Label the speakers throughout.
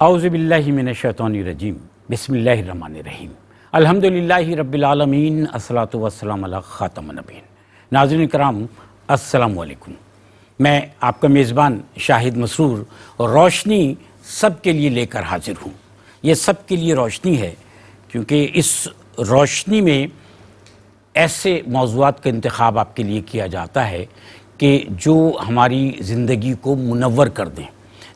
Speaker 1: اعوذ باللہ من الشیطان الرجیم بسم اللہ الرحمن الرحیم الحمدللہ رب العالمین الصلاۃ والسلام علی خاتم النبیین۔ ناظرین کرام السلام علیکم، میں آپ کا میزبان شاہد مسرور اور روشنی سب کے لیے لے کر حاضر ہوں۔ یہ سب کے لیے روشنی ہے کیونکہ اس روشنی میں ایسے موضوعات کا انتخاب آپ کے لیے کیا جاتا ہے کہ جو ہماری زندگی کو منور کر دیں،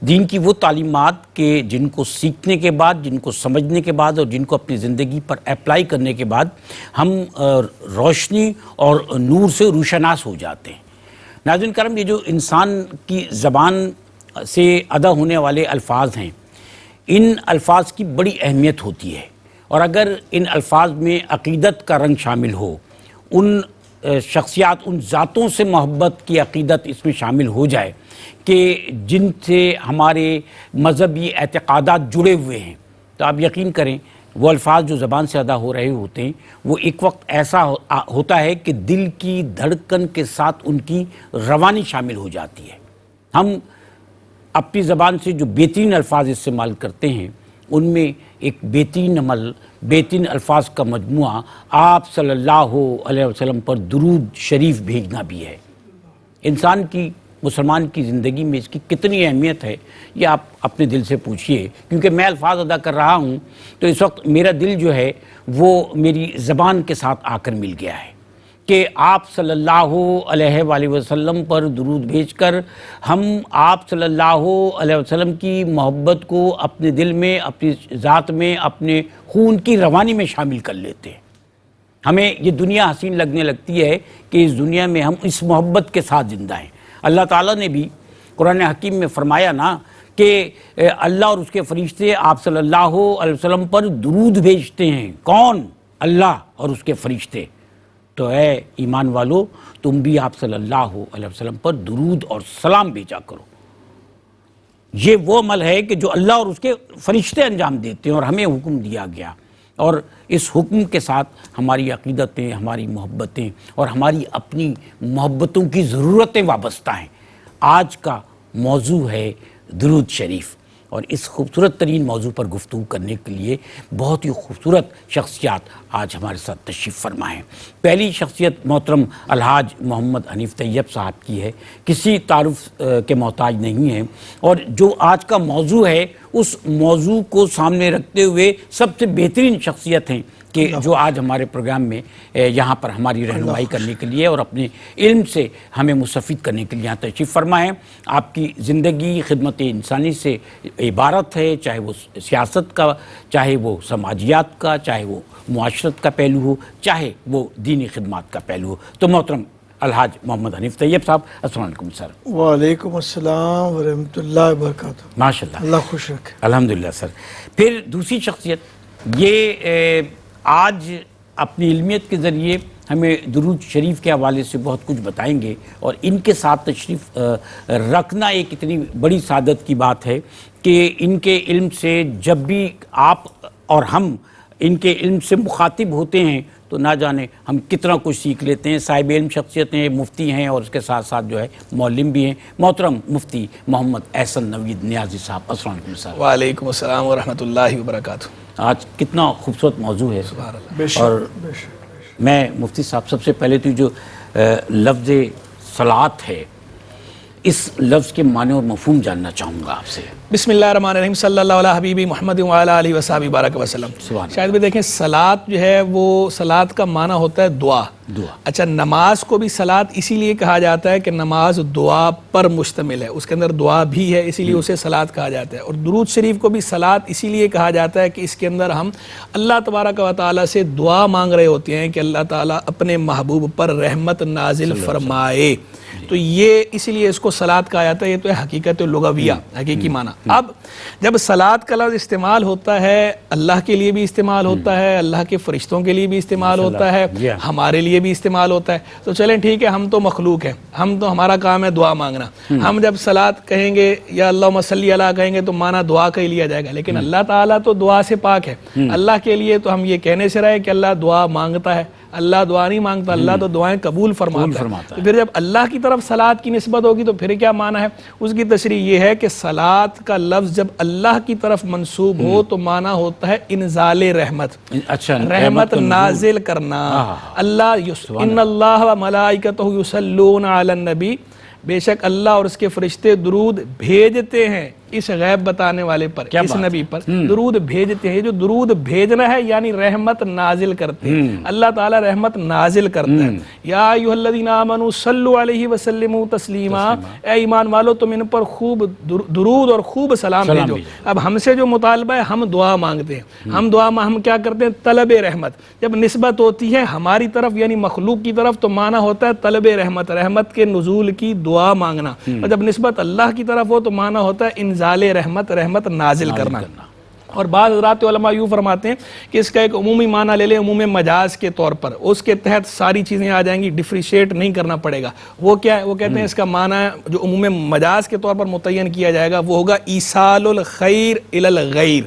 Speaker 1: دین کی وہ تعلیمات کہ جن کو سیکھنے کے بعد، جن کو سمجھنے کے بعد اور جن کو اپنی زندگی پر اپلائی کرنے کے بعد ہم روشنی اور نور سے روشناس ہو جاتے ہیں۔ ناظرین کرام، یہ جو انسان کی زبان سے ادا ہونے والے الفاظ ہیں، ان الفاظ کی بڑی اہمیت ہوتی ہے، اور اگر ان الفاظ میں عقیدت کا رنگ شامل ہو، ان شخصیات، ان ذاتوں سے محبت کی عقیدت اس میں شامل ہو جائے کہ جن سے ہمارے مذہبی اعتقادات جڑے ہوئے ہیں، تو آپ یقین کریں وہ الفاظ جو زبان سے ادا ہو رہے ہوتے ہیں وہ ایک وقت ایسا ہوتا ہے کہ دل کی دھڑکن کے ساتھ ان کی روانی شامل ہو جاتی ہے۔ ہم اپنی زبان سے جو بہترین الفاظ استعمال کرتے ہیں ان میں ایک بہترین عمل، بہترین الفاظ کا مجموعہ آپ صلی اللہ علیہ وسلم پر درود شریف بھیجنا بھی ہے۔ انسان کی، مسلمان کی زندگی میں اس کی کتنی اہمیت ہے یہ آپ اپنے دل سے پوچھئے، کیونکہ میں الفاظ ادا کر رہا ہوں تو اس وقت میرا دل جو ہے وہ میری زبان کے ساتھ آ کر مل گیا ہے کہ آپ صلی اللہ علیہ وآلہ وسلم پر درود بھیج کر ہم آپ صلی اللہ علیہ وسلم کی محبت کو اپنے دل میں، اپنی ذات میں، اپنے خون کی روانی میں شامل کر لیتے ہیں۔ ہمیں یہ دنیا حسین لگنے لگتی ہے کہ اس دنیا میں ہم اس محبت کے ساتھ زندہ ہیں۔ اللہ تعالیٰ نے بھی قرآن حکیم میں فرمایا نا کہ اللہ اور اس کے فرشتے آپ صلی اللہ علیہ وسلم پر درود بھیجتے ہیں۔ کون؟ اللہ اور اس کے فرشتے۔ تو اے ایمان والو، تم بھی آپ صلی اللہ علیہ وسلم پر درود اور سلام بھیجا کرو۔ یہ وہ عمل ہے کہ جو اللہ اور اس کے فرشتے انجام دیتے ہیں اور ہمیں حکم دیا گیا، اور اس حکم کے ساتھ ہماری عقیدتیں، ہماری محبتیں اور ہماری اپنی محبتوں کی ضرورتیں وابستہ ہیں۔ آج کا موضوع ہے درود شریف، اور اس خوبصورت ترین موضوع پر گفتگو کرنے کے لیے بہت ہی خوبصورت شخصیات آج ہمارے ساتھ تشریف فرما ہیں۔ پہلی شخصیت محترم الحاج محمد حنیف طیب صاحب کی ہے، کسی تعارف کے محتاج نہیں ہیں، اور جو آج کا موضوع ہے اس موضوع کو سامنے رکھتے ہوئے سب سے بہترین شخصیت ہیں کہ جو آج ہمارے پروگرام میں یہاں پر ہماری رہنمائی کرنے کے لیے اور اپنے علم سے ہمیں مستفید کرنے کے لیے یہاں تشریف فرما ہے۔ آپ کی زندگی خدمت انسانی سے عبارت ہے، چاہے وہ سیاست کا، چاہے وہ سماجیات کا، چاہے وہ معاشرت کا پہلو ہو، چاہے وہ دینی خدمات کا پہلو ہو۔ تو محترم الحاج محمد حنیف طیب صاحب، السلام علیکم سر۔
Speaker 2: وعلیکم السلام ورحمۃ اللہ وبرکاتہ۔
Speaker 1: ماشاء اللہ،
Speaker 2: اللہ خوش رکھے۔
Speaker 1: الحمدللہ سر۔ پھر دوسری شخصیت، یہ آج اپنی علمیت کے ذریعے ہمیں درود شریف کے حوالے سے بہت کچھ بتائیں گے، اور ان کے ساتھ تشریف رکھنا ایک اتنی بڑی سعادت کی بات ہے کہ ان کے علم سے جب بھی آپ اور ہم ان کے علم سے مخاطب ہوتے ہیں تو نہ جانے ہم کتنا کچھ سیکھ لیتے ہیں۔ صاحب علم شخصیت ہیں، مفتی ہیں، اور اس کے ساتھ ساتھ جو ہے معلم بھی ہیں۔ محترم مفتی محمد احسن نوید نیازی صاحب، السلام علیکم صاحب۔
Speaker 3: وعلیکم السلام ورحمۃ اللہ وبرکاتہ۔
Speaker 1: آج کتنا خوبصورت موضوع ہے،
Speaker 2: بے شک،
Speaker 1: اور
Speaker 2: بے شک۔
Speaker 1: میں مفتی صاحب سب سے پہلے تو جو لفظ صلاۃ ہے، اس لفظ کے معنی اور مفہوم جاننا چاہوں گا آپ سے۔
Speaker 3: بسم اللہ الرحمن الرحیم، صلی اللہ علیہ حبیبی محمد وعلی آلہ وصحبہ بارک وسلم۔
Speaker 1: سبحان
Speaker 3: شاید بھی دیکھیں، صلاۃ جو ہے وہ صلاۃ کا معنی ہوتا ہے دعا۔ اچھا، نماز کو بھی صلاۃ اسی لیے کہا جاتا ہے کہ نماز دعا پر مشتمل ہے، اس کے اندر دعا بھی ہے، اسی لیے اسے صلاۃ کہا جاتا ہے۔ اور درود شریف کو بھی صلاۃ اسی لیے کہا جاتا ہے کہ اس کے اندر ہم اللہ تبارک و تعالیٰ سے دعا مانگ رہے ہوتے ہیں کہ اللہ تعالیٰ اپنے محبوب پر رحمت نازل فرمائے، تو یہ اسی لیے اس کو صلاۃ کہا جاتا ہے۔ یہ تو ہے حقیقت لغویہ، حقیقی معنی۔ اب جب صلاۃ کا لفظ استعمال ہوتا ہے، اللہ کے لیے بھی استعمال ہوتا ہے، اللہ کے فرشتوں کے لیے بھی استعمال ہوتا ہے، ہمارے لیے بھی استعمال ہوتا ہے، تو چلیں ٹھیک ہے، ہم تو مخلوق ہیں، ہمارا کام ہے دعا مانگنا۔ ہم جب صلاۃ کہیں گے یا اللہم صلی علی کہیں گے تو معنی دعا کا ہی لیا جائے گا، لیکن اللہ تعالیٰ تو دعا سے پاک ہے۔ اللہ کے لیے تو ہم یہ کہنے سے رہے کہ اللہ دعا مانگتا ہے، اللہ دعا نہیں مانگتا، اللہ تو دعائیں قبول فرماتا ہے۔ تو پھر جب اللہ کی طرف صلات کی نسبت ہوگی تو پھر کیا معنی ہے؟ اس کی تشریح یہ ہے کہ صلات کا لفظ جب اللہ کی طرف منسوب ہو تو معنی ہوتا ہے انزال رحمت،
Speaker 1: اچھا
Speaker 3: رحمت نازل کرنا۔ اللہ ان اللہ و ملائکتہ یصلون علی النبی، بے شک اللہ اور اس کے فرشتے درود بھیجتے ہیں اس غیب بتانے والے پر، اس نبی پر درود بھیجتے ہیں۔ جو درود بھیجنا ہے یعنی رحمت نازل کرتے ہیں، اللہ تعالیٰ رحمت نازل کرتا ہے۔ یا ایھا الذین آمنوا صلوا علیہ وسلموا تسلیما، اے ایمان والو تم ان پر خوب درود اور خوب سلام بھیجو۔ اب ہم سے جو مطالبہ ہے، ہم دعا مانگتے ہیں، ہم کیا کرتے ہیں؟ طلب رحمت۔ جب نسبت ہوتی ہے ہماری طرف یعنی مخلوق کی طرف تو معنی ہوتا ہے طلب رحمت، رحمت کے نزول کی دعا مانگنا، اور جب نسبت اللہ کی طرف ہو تو معنی ہوتا ہے انزال رحمت، رحمت نازل کرنا۔ اور بعض حضرات علماء یوں فرماتے ہیں کہ اس کا ایک عمومی معنی لے لیں، عموم مجاز کے طور پر، اس کے تحت ساری چیزیں آ جائیں گی، ڈیفریشیٹ نہیں کرنا پڑے گا۔ وہ کیا ہے؟ وہ کہتے ہیں اس کا معنی جو عموم مجاز کے طور پر متعین کیا جائے گا وہ ہوگا ایصال الخیر الی الغیر،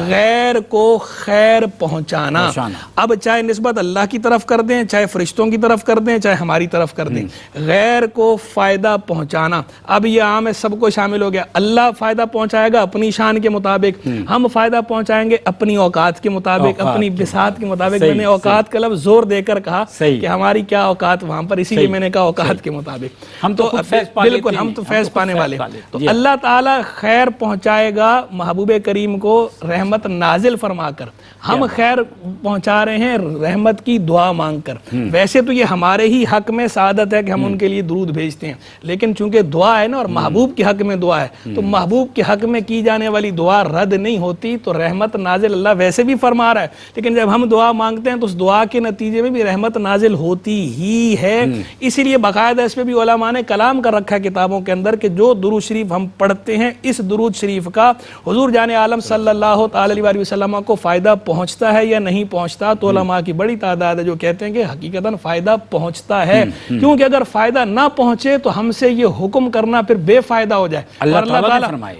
Speaker 3: غیر کو خیر پہنچانا۔ اب چاہے نسبت اللہ کی طرف کر دیں، چاہے فرشتوں کی طرف کر دیں، چاہے ہماری طرف کر دیں، غیر کو فائدہ پہنچانا۔ اب یہ عام ہے، سب کو شامل ہو گیا۔ اللہ فائدہ پہنچائے گا اپنی شان کے مطابق، ہم فائدہ پہنچائیں گے اپنی اوقات کے مطابق، اپنی بساط کے مطابق۔ میں نے اوقات کا لفظ زور دے کر کہا کہ ہماری کیا اوقات وہاں پر، اسی لیے میں نے کہا اوقات کے مطابق۔
Speaker 1: ہم تو
Speaker 3: بالکل ہم تو فیض پانے والے۔ تو اللہ تعالیٰ خیر پہنچائے گا محبوب کریم کو رحمت نازل فرما کر، ہم خیر پہنچا رہے ہیں رحمت کی دعا مانگ کر۔ ویسے تو یہ ہمارے ہی حق میں سعادت ہے کہ ہم ان کے لیے درود بھیجتے ہیں، لیکن چونکہ دعا ہے نا اور محبوب کے حق میں دعا ہے تو محبوب کے حق میں کی جانے والی دعا رد نہیں ہوتی، تو رحمت نازل اللہ ویسے بھی فرما رہا ہے، لیکن جب ہم دعا مانگتے ہیں تو اس دعا کے نتیجے میں بھی رحمت نازل ہوتی ہی ہے۔ اسی لیے باقاعدہ اس پہ بھی علماء نے کلام کر رکھا ہے کتابوں کے اندر کہ جو درود شریف ہم پڑھتے ہیں، اس درود شریف کا حضور جان عالم صلی اللہ تعالی علیہ وسلم کو فائدہ پہنچتا ہے یا نہیں پہنچتا؟ تو علماء کی بڑی تعداد ہے جو کہتے ہیں کہ حقیقتاً فائدہ پہنچتا ہے، کیونکہ اگر فائدہ نہ پہنچے تو ہم سے یہ حکم کرنا پھر بے فائدہ ہو جائے،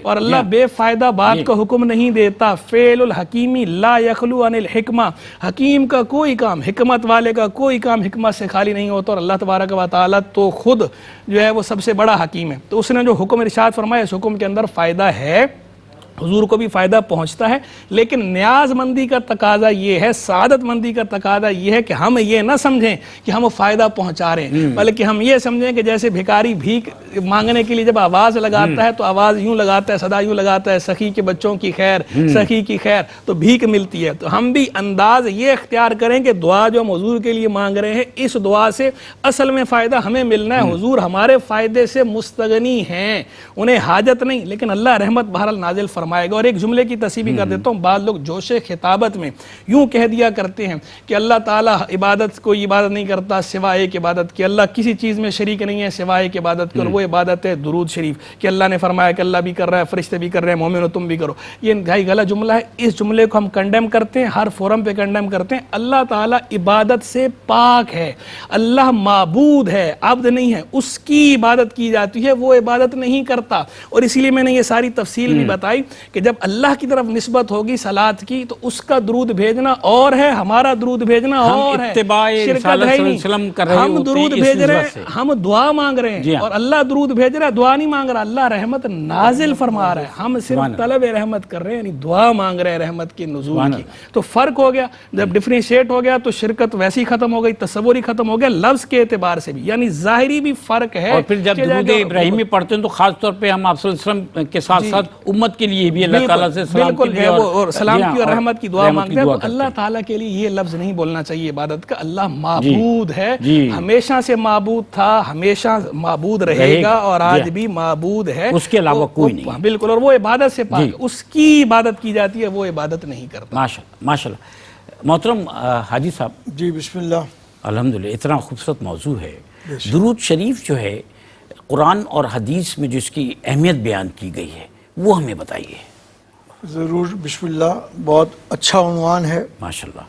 Speaker 3: اور اللہ بے فائدہ بات کا حکم نہیں دیتا۔ فعل الحکیمی لا یخلو عن الحکمہ، حکیم کا کوئی کام، حکمت والے کا کوئی کام حکمت سے خالی نہیں ہوتا، اور اللہ تبارک و تعالیٰ تو خود جو ہے وہ سب سے بڑا حکیم ہے۔ تو اس نے جو حکم ارشاد فرمایا اس حکم کے اندر فائدہ ہے، حضور کو بھی فائدہ پہنچتا ہے، لیکن نیاز مندی کا تقاضا یہ ہے، سعادت مندی کا تقاضا یہ ہے کہ ہم یہ نہ سمجھیں کہ ہم فائدہ پہنچا رہے ہیں، بلکہ ہم یہ سمجھیں کہ جیسے بھیکاری بھیک مانگنے کے لیے جب آواز لگاتا ہے تو آواز یوں لگاتا ہے، صدا یوں لگاتا ہے، سخی کے بچوں کی خیر، سخی کی خیر، تو بھیک ملتی ہے۔ تو ہم بھی انداز یہ اختیار کریں کہ دعا جو ہم حضور کے لیے مانگ رہے ہیں، اس دعا سے اصل میں فائدہ ہمیں ملنا ہے، حضور ہمارے فائدے سے مستغنی ہیں، انہیں حاجت نہیں، لیکن اللہ رحمت بہرحال نازل فرمائے گا۔ اور ایک جملے کی تصحیح بھی کر دیتا ہوں، بعض لوگ جوش خطابت میں یوں کہہ دیا کرتے ہیں کہ اللہ تعالیٰ عبادت کوئی عبادت نہیں کرتا سوائے ایک عبادت کی، اللہ کسی چیز میں شریک نہیں ہے سوائے ایک عبادت کی، اور وہ عبادت ہے درود شریف، کہ اللہ نے فرمایا کہ اللہ بھی کر رہا ہے، فرشتے بھی کر رہے ہیں، مومنو تم بھی کرو۔ یہ انتہائی غلط جملہ ہے، اس جملے کو ہم کنڈیم کرتے ہیں، ہر فورم پہ کنڈیم کرتے ہیں۔ اللہ تعالیٰ عبادت سے پاک ہے، اللہ معبود ہے، عبد نہیں ہے، اس کی عبادت کی جاتی ہے، وہ عبادت نہیں کرتا۔ اور اسی لیے میں نے یہ ساری تفصیل بھی بتائی کہ جب اللہ کی طرف نسبت ہوگی صلات کی تو اس کا درود بھیجنا اور ہے، ہمارا درود بھیجنا اور ہے، شرکت ہے ہی نہیں۔ ہم درود بھیج رہے ہیں، ہم دعا مانگ رہے ہیں، اور اللہ درود بھیج رہا ہے، دعا نہیں مانگ رہا، اللہ رحمت نازل فرما رہا ہے، ہم صرف طلب رحمت کر رہے ہیں، یعنی دعا مانگ رہے ہیں رحمت کی نزول کی۔ تو فرق ہو گیا، جب ڈفرینشیٹ ہو گیا تو شرکت ویسی ختم ہو گئی، تصوری ختم ہو گیا، لفظ کے اعتبار سے بھی، یعنی ظاہری بھی فرق ہے۔
Speaker 1: اور پھر جب درود ابراہیمی پڑھتے ہیں تو خاص طور پہ ہم آپ صلی اللہ علیہ وسلم کے ساتھ ساتھ امت کے لیے بھی اللہ تعالیٰ سے
Speaker 3: بالکل ہے وہ، اور سلام کی اور رحمت کی دعا مانگتے ہیں۔ تو اللہ تعالیٰ کے لیے یہ لفظ نہیں بولنا چاہیے عبادت کا، اللہ معبود ہے، ہمیشہ سے معبود تھا، ہمیشہ معبود رہے گا، اور آج بھی معبود ہے،
Speaker 1: اس کے علاوہ کوئی نہیں۔
Speaker 3: بالکل، اور وہ عبادت سے پاک، اس کی عبادت کی جاتی ہے، وہ عبادت نہیں کرتا۔
Speaker 1: ماشاءاللہ ماشاءاللہ۔ محترم حاجی صاحب،
Speaker 2: جی بسم اللہ۔
Speaker 1: الحمدللہ، اتنا خوبصورت موضوع ہے درود شریف جو ہے، قرآن اور حدیث میں جو اس کی اہمیت بیان کی گئی ہے وہ ہمیں بتائیے۔
Speaker 2: ضرور، بسم اللہ، بہت اچھا عنوان ہے،
Speaker 1: ماشاءاللہ۔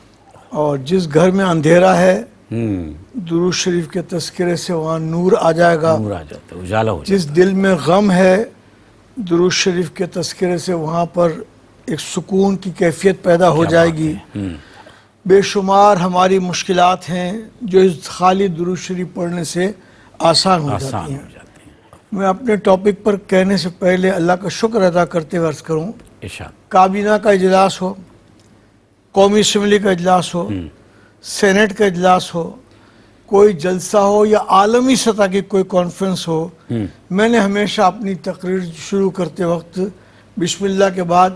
Speaker 2: اور جس گھر میں اندھیرا ہے درود شریف کے تذکرے سے وہاں نور آ جائے گا،
Speaker 1: نور آ جاتا ہے، اجالا ہو جاتا
Speaker 2: جس دل میں غم ہے درود شریف کے تذکرے سے وہاں پر ایک سکون کی کیفیت پیدا ہو جائے گی۔ بے شمار ہماری مشکلات ہیں جو اس خالی درود شریف پڑھنے سے آسان ہو
Speaker 1: آسان
Speaker 2: جاتی
Speaker 1: ہو
Speaker 2: ہیں.
Speaker 1: جاتے ہیں.
Speaker 2: میں اپنے ٹاپک پر کہنے سے پہلے اللہ کا شکر ادا کرتے ہوئے عرض کروں،
Speaker 1: ارشاد.
Speaker 2: کابینہ کا اجلاس ہو، قومی اسمبلی کا اجلاس ہو، سینٹ کا اجلاس ہو، کوئی جلسہ ہو یا عالمی سطح کی کوئی کانفرنس ہو، میں نے ہمیشہ اپنی تقریر شروع کرتے وقت بسم اللہ کے بعد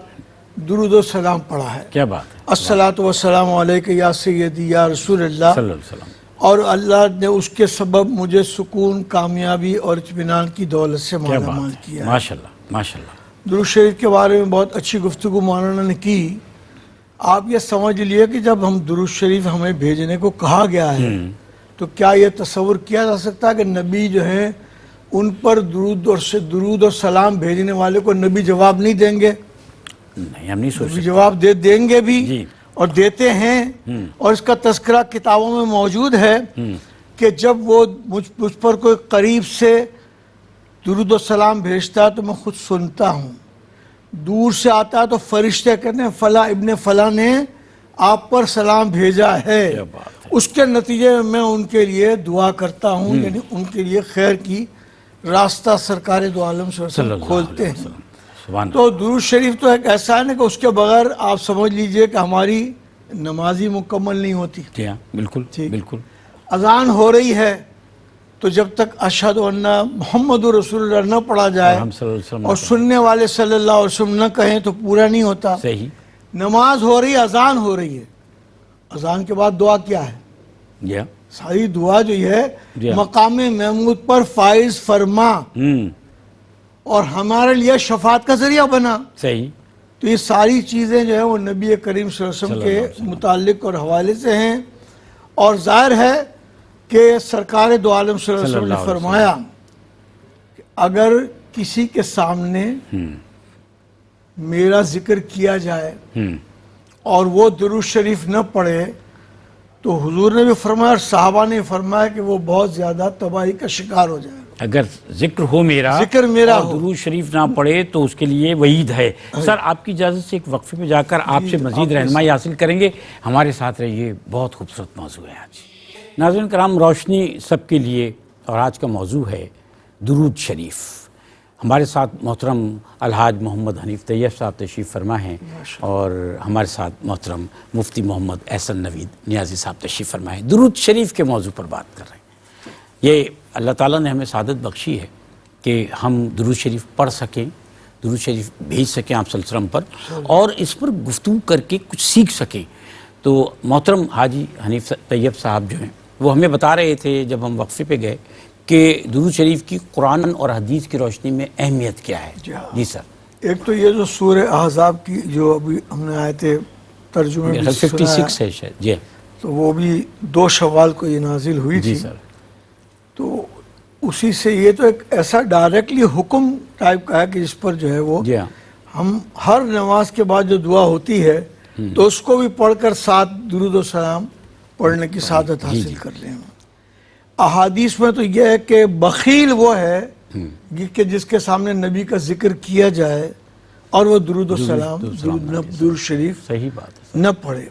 Speaker 2: درود و سلام پڑھا ہے.
Speaker 1: کیا بات ہے.
Speaker 2: الصلاۃ والسلام علیک یا سیدی یا رسول اللہ.
Speaker 1: صلی اللہ علیہ وسلم.
Speaker 2: اور اللہ نے اس کے سبب مجھے سکون، کامیابی اور اطمینان کی دولت سے
Speaker 1: کیا
Speaker 2: مالا مال
Speaker 1: بات ہے.
Speaker 2: کیا ہے.
Speaker 1: ماشاء اللہ ماشاء اللہ.
Speaker 2: درود شریف کے بارے میں بہت اچھی گفتگو مولانا نے کی. آپ یہ سمجھ لیے کہ جب ہم درود شریف ہمیں بھیجنے کو کہا گیا ہے تو کیا یہ تصور کیا جا سکتا ہے کہ نبی جو ہیں ان پر درود اور سلام بھیجنے والے کو نبی جواب نہیں دیں گے؟
Speaker 1: نہیں، ہم نہیں سوچ
Speaker 2: نبی
Speaker 1: سکتے.
Speaker 2: جواب دیں گے بھی
Speaker 1: جی.
Speaker 2: اور دیتے ہیں. اور اس کا تذکرہ کتابوں میں موجود ہے کہ جب وہ مجھ پر کوئی قریب سے درود و سلام بھیجتا ہے تو میں خود سنتا ہوں. دور سے آتا ہے تو فرشتے کہتے ہیں فلاں ابن فلاں نے آپ پر سلام بھیجا ہے.
Speaker 1: کیا بات ہے.
Speaker 2: اس کے نتیجے میں میں ان کے لیے دعا کرتا ہوں، یعنی ان کے لیے خیر کی راستہ سرکار دو عالم صلی اللہ علیہ وسلم کھولتے ہیں.
Speaker 1: سبحان.
Speaker 2: تو درود شریف تو ایک ایسا ہے نا کہ اس کے بغیر آپ سمجھ لیجئے کہ ہماری نمازی مکمل نہیں ہوتی.
Speaker 1: جی ہاں، بالکل بالکل.
Speaker 2: اذان ہو رہی ہے تو جب تک اشہد ان محمد رسول اللہ نہ پڑھا جائے
Speaker 1: ہم صلی اللہ علیہ وسلم
Speaker 2: اور سننے والے صلی اللہ علیہ وسلم نہ کہیں تو پورا نہیں ہوتا.
Speaker 1: صحیح.
Speaker 2: نماز ہو رہی ہے، اذان ہو رہی ہے، اذان کے بعد دعا کیا ہے؟
Speaker 1: جی ہاں.
Speaker 2: ساری دعا جو ہے
Speaker 1: جی ہاں.
Speaker 2: مقام محمود پر فائز فرما اور ہمارے لیے شفاعت کا ذریعہ بنا.
Speaker 1: صحیح.
Speaker 2: تو یہ ساری چیزیں جو ہیں وہ نبی کریم صلی اللہ علیہ وسلم کے متعلق اور حوالے سے ہیں. اور ظاہر ہے کہ سرکار دو عالم صلی اللہ علیہ وسلم نے فرمایا کہ اگر کسی کے سامنے میرا ذکر کیا جائے اور وہ درود شریف نہ پڑھے تو حضور نے بھی فرمایا اور صحابہ نے فرمایا کہ وہ بہت زیادہ تباہی کا شکار ہو جائے گا.
Speaker 1: اگر ذکر ہو میرا
Speaker 2: اور
Speaker 1: درود شریف نہ پڑھے تو اس کے لیے وعید ہے. سر آپ کی اجازت سے ایک وقفے پہ جا کر آپ سے مزید رہنمائی حاصل کریں گے. ہمارے ساتھ رہیے، بہت خوبصورت موضوع ہے آج. ناظرین کرام، روشنی سب کے لیے اور آج کا موضوع ہے درود شریف. ہمارے ساتھ محترم الحاج محمد حنیف طیب صاحب تشریف فرما ہیں اور ہمارے ساتھ محترم مفتی محمد احسن نوید نیازی صاحب تشریف فرما ہیں. درود شریف کے موضوع پر بات کر رہے ہیں. یہ اللہ تعالیٰ نے ہمیں سعادت بخشی ہے کہ ہم درود شریف پڑھ سکیں، درود شریف بھیج سکیں آپ صلی اللہ علیہ وسلم پر اور اس پر گفتگو کر کے کچھ سیکھ سکیں. تو محترم حاجی حنیف طیب صاحب جو ہیں وہ ہمیں بتا رہے تھے جب ہم وقفے پہ گئے کہ درود شریف کی قرآن اور حدیث کی روشنی میں اہمیت کیا ہے. جی سر.
Speaker 2: ایک تو یہ جو سورہ احزاب کی جو ابھی ہم نے آئے تھے ترجمے میں
Speaker 1: 56 ہے شاید. جی
Speaker 2: تو وہ بھی 2 شوال کو یہ نازل ہوئی تھی.
Speaker 1: جی سر.
Speaker 2: تو اسی سے یہ تو ایک ایسا ڈائریکٹلی حکم ٹائپ کا ہے کہ جس پر جو ہے وہ
Speaker 1: جی ہاں
Speaker 2: ہم ہر نماز کے بعد جو دعا ہوتی ہے تو اس کو بھی پڑھ کر ساتھ درود و سلام پڑھنے کی سعادت حاصل کر لیں. احادیث میں تو یہ ہے کہ بخیل وہ ہے کہ جس کے سامنے نبی کا ذکر کیا جائے اور وہ درود و سلام درود شریف
Speaker 1: صحیح بات ہے
Speaker 2: نہ پڑھے.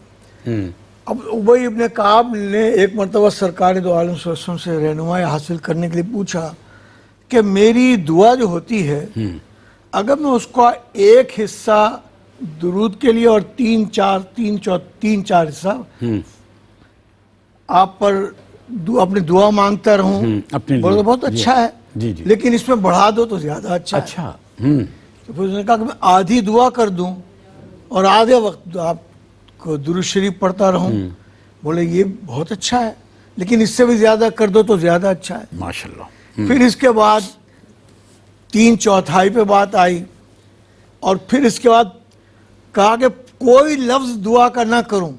Speaker 2: اب ابی ابن کعب نے ایک مرتبہ سرکار دو عالم صلی اللہ علیہ وسلم سے رہنمائی حاصل کرنے کے لیے پوچھا کہ میری دعا جو ہوتی ہے اگر میں اس کا ایک حصہ درود کے لیے اور تین چار حصہ آپ پر اپنی دعا مانگتا رہوں بہت اچھا ہے لیکن اس میں بڑھا دو تو زیادہ اچھا ہے. تو پھر اس نے کہا کہ میں آدھی دعا کر دوں اور آدھے وقت آپ کو درود شریف پڑھتا رہوں. بولے یہ بہت اچھا ہے لیکن اس سے بھی زیادہ کر دو تو زیادہ اچھا ہے.
Speaker 1: ماشاءاللہ.
Speaker 2: پھر اس کے بعد 3/4 پہ بات آئی اور پھر اس کے بعد کہا کہ کوئی لفظ دعا کا نہ کروں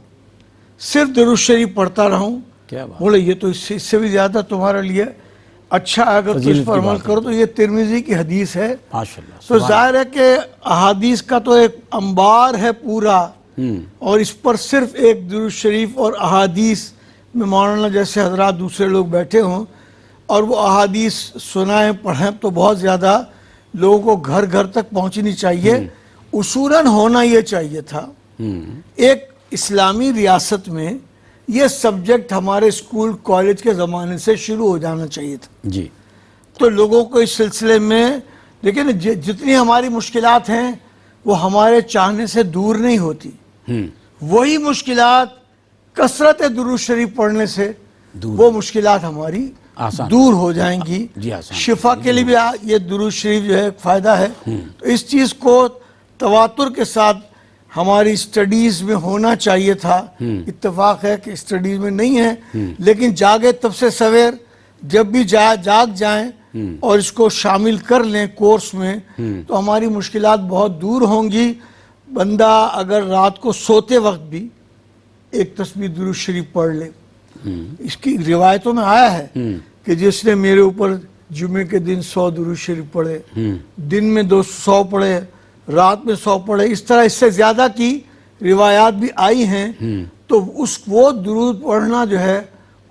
Speaker 2: صرف درود شریف پڑھتا رہوں. بولے یہ تو اس سے بھی زیادہ تمہارے لیے اچھا ہے اگر تم اس پر عمل کرو. تو یہ ترمذی کی حدیث ہے. تو ظاہر ہے کہ احادیث کا تو ایک انبار ہے پورا اور اس پر صرف ایک درود شریف اور احادیث میں مولانا جیسے حضرات دوسرے لوگ بیٹھے ہوں اور وہ احادیث سنائیں پڑھیں تو بہت زیادہ لوگوں کو گھر گھر تک پہنچنی چاہیے. اصولاً ہونا یہ چاہیے تھا. ایک اسلامی ریاست میں یہ سبجیکٹ ہمارے اسکول کالج کے زمانے سے شروع ہو جانا چاہیے تھا.
Speaker 1: جی.
Speaker 2: تو لوگوں کو اس سلسلے میں دیکھیں نا، جتنی ہماری مشکلات ہیں وہ ہمارے چاہنے سے دور نہیں ہوتی. وہی مشکلات کثرت درود شریف پڑھنے سے وہ مشکلات ہماری دور ہو جائیں گی. شفا کے لیے بھی یہ درود شریف جو ہے ایک فائدہ ہے. تو اس چیز کو تواتر کے ساتھ ہماری اسٹڈیز میں ہونا چاہیے تھا. اتفاق ہے کہ اسٹڈیز میں نہیں ہے، لیکن جاگے تب سے سویر، جب بھی جاگ جائیں اور اس کو شامل کر لیں کورس میں تو ہماری مشکلات بہت دور ہوں گی. بندہ اگر رات کو سوتے وقت بھی ایک تسبیح درود شریف پڑھ لے، اس کی روایتوں میں آیا ہے کہ جس نے میرے اوپر جمعے کے دن 100 درود شریف پڑھے، دن میں 200 پڑھے، رات میں 100 پڑھے، اس طرح اس سے زیادہ کی روایات بھی آئی ہیں. تو وہ درود پڑھنا جو ہے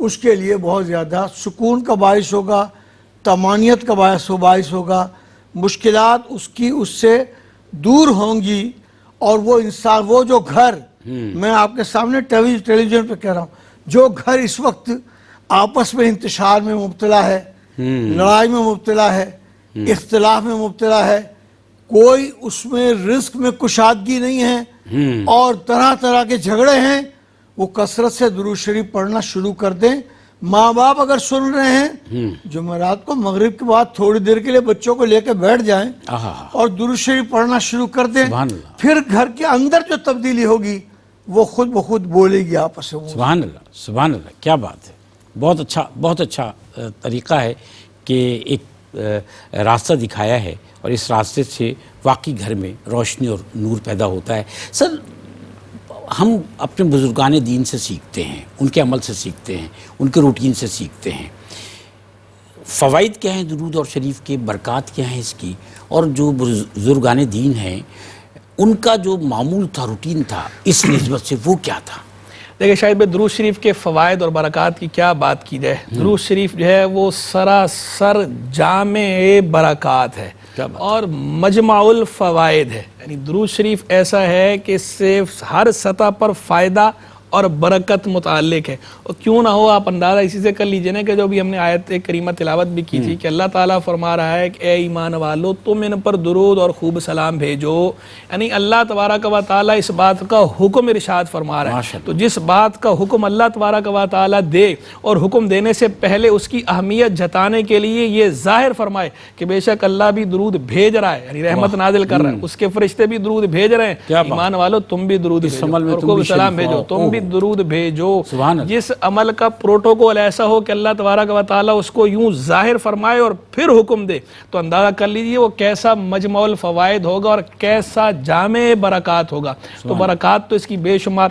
Speaker 2: اس کے لیے بہت زیادہ سکون کا باعث ہوگا، طمانینت کا باعث ہوگا. مشکلات اس سے دور ہوں گی. اور وہ انسان، وہ جو گھر، میں آپ کے سامنے ٹیلی ویژن پہ کہہ رہا ہوں، جو گھر اس وقت آپس میں انتشار میں مبتلا ہے، لڑائی میں مبتلا ہے، اختلاف میں مبتلا ہے، کوئی اس میں رزق میں کشادگی نہیں ہے اور طرح طرح کے جھگڑے ہیں، وہ کثرت سے درود شریف پڑھنا شروع کر دیں. ماں باپ اگر سن رہے ہیں، جمعرات کو مغرب کے بعد تھوڑی دیر کے لیے بچوں کو لے کے بیٹھ جائیں اور درود شریف پڑھنا شروع کر دیں. پھر گھر کے اندر جو تبدیلی ہوگی وہ خود بخود بولے گی آپس میں.
Speaker 1: سبحان اللہ، سبحان اللہ، کیا بات ہے. بہت اچھا طریقہ ہے کہ ایک راستہ دکھایا ہے اور اس راستے سے واقعی گھر میں روشنی اور نور پیدا ہوتا ہے. سر، ہم اپنے بزرگان دین سے سیکھتے ہیں، ان کے عمل سے سیکھتے ہیں، ان کے روٹین سے سیکھتے ہیں. فوائد کیا ہیں درود اور شریف کے، برکات کیا ہیں اس کی، اور جو بزرگان دین ہیں ان کا جو معمول تھا، روٹین تھا اس نسبت سے، وہ کیا تھا؟
Speaker 3: دیکھیں شاید درود شریف کے فوائد اور برکات کی کیا بات کی جائے. درود شریف جو ہے وہ سراسر جامع برکات ہے اور مجمع الفوائد ہے. یعنی درود شریف ایسا ہے کہ اس سے ہر سطح پر فائدہ اور برکت متعلق ہے. اور کیوں نہ ہو، آپ اندازہ اسی سے کر لیجئے نا کہ جو بھی ہم نے آیت کریمہ تلاوت بھی کی تھی کہ اللہ تعالیٰ فرما رہا ہے کہ اے ایمان والو تم ان پر درود اور خوب سلام بھیجو. یعنی اللہ تبارک و تعالیٰ اس بات کا حکم ارشاد فرما رہا ہے. تو جس بات کا حکم اللہ تبارک و تعالیٰ دے اور حکم دینے سے پہلے اس کی اہمیت جتانے کے لیے یہ ظاہر فرمائے کہ بے شک اللہ بھی درود بھیج رہا ہے، یعنی رحمت نازل کر رہا ہے، اس کے فرشتے بھی درود بھیج رہے ہیں. ایمان والو تم بھی درود بھیجو اور خوب سلام بھیجو، تم بھی درود بھیجو. جس عمل کا پروٹوکول ایسا ہو کہ اللہ تبارک و تعالیٰ اس کو یوں ظاہر فرمائے اور پھر حکم دے، تو اندازہ کر لیجئے وہ کیسا مجمع الفوائد ہوگا اور کیسا جامع برکات ہوگا. تو برکات تو اس کی بے شمار.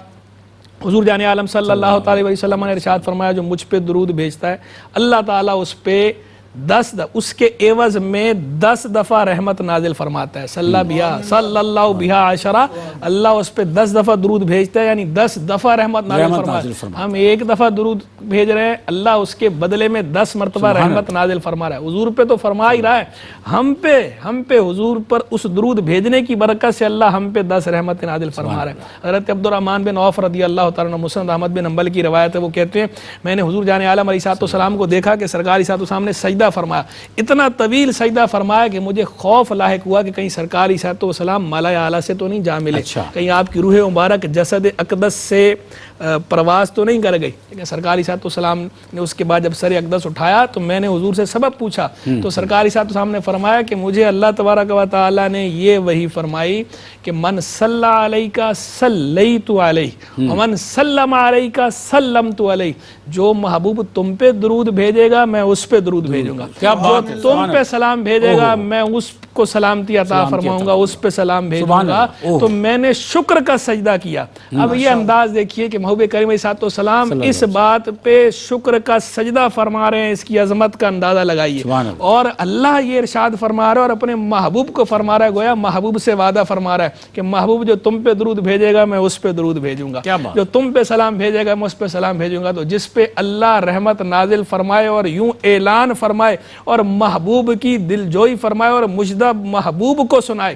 Speaker 3: حضور جان عالم صلی اللہ علیہ وسلم نے ارشاد فرمایا جو مجھ پہ درود بھیجتا ہے اللہ تعالیٰ اس پہ اس کے عوض میں 10 دفعہ رحمت نازل فرماتا ہے. صلی اللہ بہا عشرہ، اللہ اس پہ 10 دفعہ درود بھیجتا ہے، یعنی 10 دفعہ رحمت نازل فرماتا ہے. ہم ایک دفعہ درود بھیج رہے ہیں، اللہ اس کے بدلے میں 10 مرتبہ رحمت نازل فرما رہا ہے. حضور پہ تو فرما ہی رہا ہے، ہم پہ حضور پر اس درود بھیجنے کی برکت سے اللہ ہم پہ 10 رحمت نازل فرما رہا ہے. حضرت عبدالرحمن بن عوف رضی اللہ تعالیٰ عنہ، مسند احمد بن حنبل کی روایت ہے، وہ کہتے ہیں میں نے حضور جان عالم علیہ السلام کو دیکھا کہ سرکار علیہ السلام نے سجدہ فرمایا، اتنا طویل سجدہ فرمایا کہ مجھے خوف لاحق ہوا کہ کہیں سرکار علیہ السلام مالا اعلیٰ سے تو نہیں جا ملے، کہیں آپ کی روح مبارک جسد اقدس سے پرواز تو نہیں کر گئی. لیکن سرکار علیہ السلام نے اس کے بعد جب سر اقدس اٹھایا تو میں نے حضور سے سبب پوچھا تو سرکار علیہ السلام نے فرمایا کہ مجھے اللہ تبارک و تعالیٰ نے یہ وحی فرمائی کہ من صلی علیک صلیت علیہ ومن سلم علیک سلمت علیہ. جو محبوب تم پہ درود بھیجے گا میں اس پہ درود بھیجوں گا، جو تم پہ سلام بھیجے گا میں اس کو سلامتی عطا فرماؤں گا، اس پہ سلام بھیجوں گا. تو میں نے شکر کا سجدہ کیا. اب یہ انداز دیکھیے کہ محبوب کریم علیہ السلام اس بات پہ شکر کا سجدہ فرما رہے ہیں، اس کی عظمت کا اندازہ لگائیے. اور اللہ یہ ارشاد فرما رہا ہے اور اپنے محبوب کو فرما رہا ہے، گویا محبوب سے وعدہ فرما رہا ہے کہ محبوب جو تم پہ درود بھیجے گا میں اس پہ درود بھیجوں گا، جو تم پہ سلام بھیجے گا میں اس پہ سلام بھیجوں گا. تو جس پہ اللہ رحمت نازل فرمائے اور یوں اعلان فرمائے اور محبوب کی دل جوئی فرمائے اور مجدہ محبوب کو سنائے،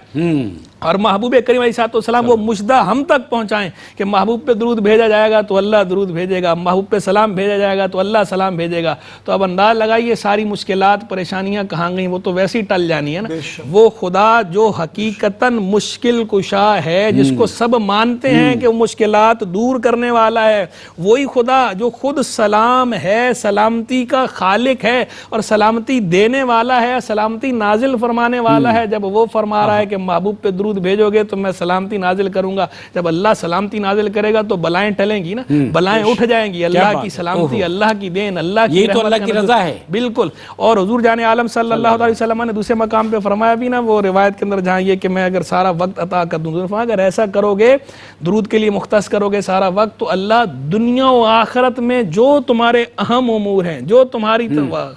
Speaker 3: اور محبوب کریم علیہ السلام وہ مجدہ ہم تک پہنچائیں کہ محبوب پہ درود بھیجا جائے گا تو اللہ درود بھیجے گا، محبوب پہ سلام بھیجا جائے گا تو اللہ سلام بھیجے گا. تو اب انداز لگائیے ساری مشکلات پریشانیاں کہاں گئیں، وہ تو ویسے ہی ٹل جانی ہے نا. وہ خدا جو حقیقتاً مشکل کشا ہے، جس کو سب مانتے ہیں کہ وہ مشکلات دور کرنے والا ہے، وہی خدا جو خود سلام ہے، سلامتی کا خالق ہے اور سلامتی دینے والا ہے، سلامتی نازل فرمانے والا ہے. جب وہ فرما رہا ہے کہ محبوب پہ درود بھیجو گے تو میں سلامتی نازل کروں گا، جب اللہ سلامتی نازل کرے گا تو بلائیں ٹلیں گی نا، بلائیں اٹھ جائیں گی. اللہ کی سلامتی، اللہ کی دین، اللہ کی
Speaker 1: رحمت، اللہ کی رضا ہے.
Speaker 3: بالکل. اور حضور جان عالم صلی اللہ علیہ وسلم نے دوسرے مقام پہ فرمایا بھی نا، وہ روایت کے اندر جہاں یہ کہ میں اگر سارا وقت عطا کر دوں، اگر ایسا کرو گے، درود کے لیے مختص کرو گے سارا وقت، تو اللہ دنیا و آخرت میں جو تمہارے اہم امور ہیں، جو تمہاری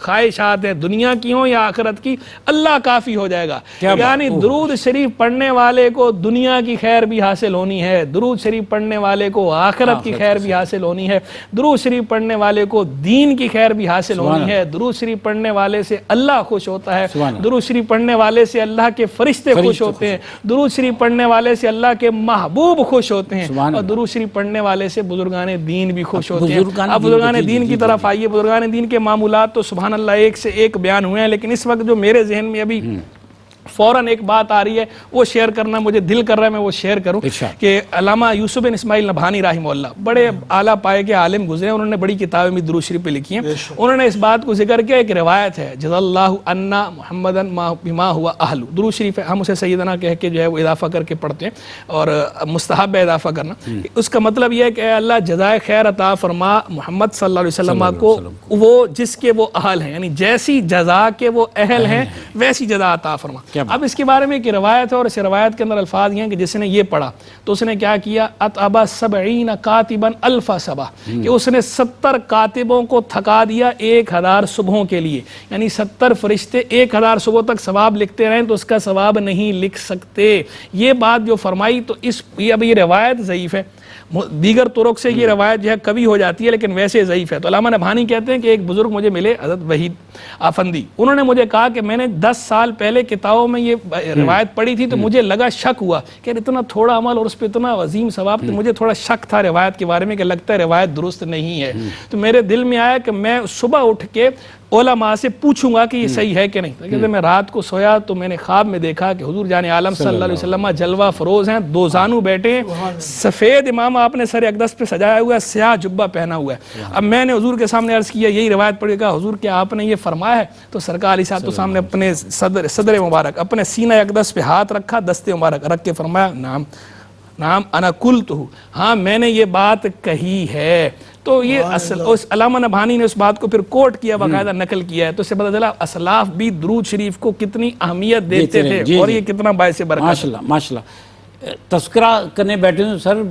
Speaker 3: خواہشات ہیں، دنیا کی ہوں یا آخرت کی، اللہ کافی ہو جائے گا. یعنی درود شریف پڑھنے والے کو دنیا کی خیر بھی حاصل ہونی ہے، درود شریف پڑھنے والے کو آخرت کی خیر بھی حاصل ہونی ہے، درود شریف پڑھنے والے کو دین کی خیر بھی حاصل ہونی ہے. درود شریف پڑھنے والے سے اللہ خوش ہوتا ہے، درود شریف پڑھنے والے سے اللہ کے فرشتے خوش ہوتے ہیں، درود شریف پڑھنے والے سے اللہ کے محبوب خوش ہوتے ہیں، اور درود شریف پڑھنے والے سے بزرگان دین بھی خوش ہوتے ہیں. اب بزرگان دین کی طرف آئیے. بزرگان دین کے معمولات تو سبحان اللہ ایک سے ایک بیان ہوئے ہیں، لیکن اس وقت جو میرے ذہن میں ابھی فوراً ایک بات آ رہی ہے، وہ شیئر کرنا مجھے دل کر رہا ہے میں وہ شیئر کروں کہ علامہ یوسف بن اسماعیل نبھانی رحمہ اللہ بڑے اعلیٰ پائے کے عالم گزرے، انہوں نے بڑی کتابیں بھی درود شریف پہ لکھی ہیں. انہوں نے اس بات کو ذکر کیا، ایک روایت ہے جزا اللہ عنا محمدن بما ہوا اہل. درود شریف ہم اسے سیدنا کہہ کے جو ہے وہ اضافہ کر کے پڑھتے ہیں اور مستحب ہے اضافہ کرنا. اس کا مطلب یہ ہے کہ اللہ جزائے خیر عطا فرما محمد صلی اللہ علیہ وسلم کو، وہ جس کے وہ اہل ہیں، یعنی جیسی جزا کے وہ اہل ہیں ویسی جزا عطا فرما. اب اس کے بارے میں ایک روایت ہے اور اس روایت کے اندر الفاظ یہ ہیں کہ جس نے یہ پڑھا تو اس نے کیا کیا، اتعبا 70 کاتبا الف صباح، کہ اس نے 70 کاتبوں کو تھکا دیا 1000 صبحوں کے لیے. یعنی 70 فرشتے 1000 صبحوں تک ثواب لکھتے رہیں تو اس کا ثواب نہیں لکھ سکتے. یہ بات جو فرمائی تو اب یہ روایت ضعیف ہے، دیگر طرق سے یہ روایت جو ہے کبھی ہو جاتی ہے لیکن ویسے ضعیف ہے. تو علامہ نبھانی کہتے ہیں کہ ایک بزرگ مجھے ملے حضرت وحید آفندی، انہوں نے مجھے کہا کہ میں نے 10 سال پہلے کتابوں میں یہ روایت پڑھی تھی تو مجھے لگا، شک ہوا کہ اتنا تھوڑا عمل اور اس پہ اتنا عظیم ثواب، تو مجھے تھوڑا شک تھا روایت کے بارے میں کہ لگتا ہے روایت درست نہیں ہے. تو میرے دل میں آیا کہ میں صبح اٹھ کے علماء سے پوچھوں گا کہ یہ صحیح ہے کہ نہیں. کہتے میں رات کو سویا تو میں نے خواب میں دیکھا کہ حضور جان عالم صلی اللہ علیہ وسلم جلوہ فروز ہیں، 2 زانو بیٹھے ہیں، سفید امام آپ نے سر اقدس پہ سجایا ہوا ہے، سیاہ جبہ پہنا ہوا ہے. اب میں نے حضور کے سامنے عرض کیا، یہی روایت پڑھی، کہا حضور کیا آپ نے یہ فرمایا ہے؟ تو سرکار علیہ الصلوۃ والسلام نے اپنے صدر مبارک اپنے سینہ اقدس پہ ہاتھ رکھا، دست مبارک رکھ کے فرمایا، نعم انا قلتہ، ہاں میں نے یہ بات کہی ہے. تو یہ اس علامہ نبھانی نے اس بات کو پھر کوٹ کیا، باقاعدہ نقل کیا ہے. تو اس سے پتہ چلا اسلاف بھی درود شریف کو کتنی اہمیت دیتے تھے اور یہ کتنا باعث برکت.
Speaker 1: ماشاءاللہ ماشاءاللہ. تذکرہ کرنے بیٹھے ہیں سر،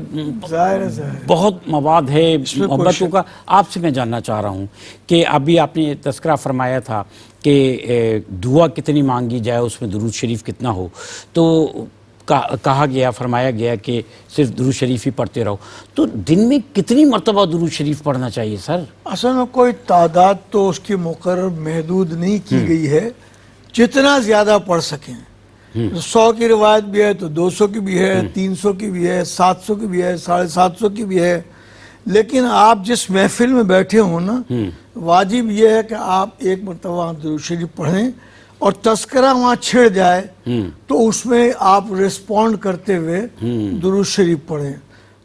Speaker 1: بہت مواد ہے محبتوں کا. آپ سے میں جاننا چاہ رہا ہوں کہ ابھی آپ نے تذکرہ فرمایا تھا کہ دعا کتنی مانگی جائے، اس میں درود شریف کتنا ہو، تو کہا گیا، فرمایا گیا کہ صرف درود شریف ہی پڑھتے رہو. تو دن میں کتنی مرتبہ درود شریف پڑھنا چاہیے سر؟
Speaker 2: اصل میں کوئی تعداد تو اس کی مقرر محدود نہیں کی گئی ہے، جتنا زیادہ پڑھ سکیں. 100 کی روایت بھی ہے تو 200 کی بھی ہے، 300 کی بھی ہے، 700 کی بھی ہے، 750 کی بھی ہے. لیکن آپ جس محفل میں بیٹھے ہوں نا، واجب یہ ہے کہ آپ ایک مرتبہ درود شریف پڑھیں اور تذکرہ وہاں چھڑ جائے تو اس میں آپ ریسپونڈ کرتے ہوئے درود شریف پڑھیں.